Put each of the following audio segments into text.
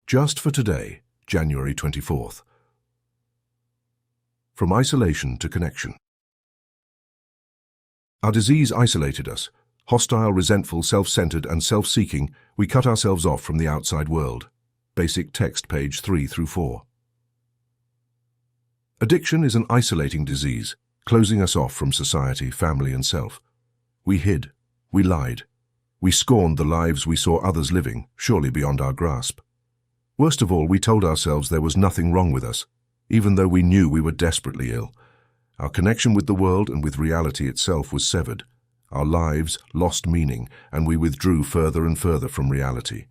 Just for today, January 24th. From isolation to connection. Our disease isolated us. Hostile, resentful, self-centered, and self-seeking, we cut ourselves off from the outside world. Basic text, page 3 through 4. Addiction is an isolating disease, closing us off from society, family, and self. We hid. We lied. We scorned the lives we saw others living, surely beyond our grasp. Worst of all, we told ourselves there was nothing wrong with us, even though we knew we were desperately ill. Our connection with the world and with reality itself was severed. Our lives lost meaning, and we withdrew further and further from reality.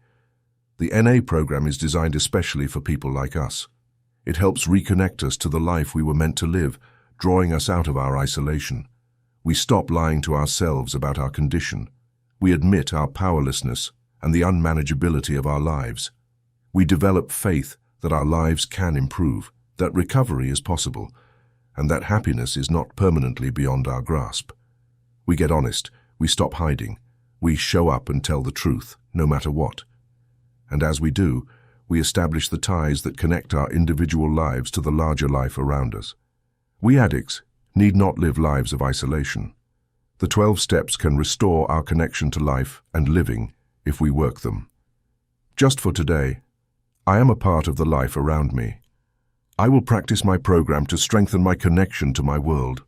The NA program is designed especially for people like us. It helps reconnect us to the life we were meant to live, drawing us out of our isolation. We stop lying to ourselves about our condition. We admit our powerlessness and the unmanageability of our lives. We develop faith that our lives can improve, that recovery is possible, and that happiness is not permanently beyond our grasp. We get honest, we stop hiding, we show up and tell the truth, no matter what. And as we do, we establish the ties that connect our individual lives to the larger life around us. We addicts need not live lives of isolation. The 12 steps can restore our connection to life and living if we work them. Just for today, I am a part of the life around me. I will practice my program to strengthen my connection to my world.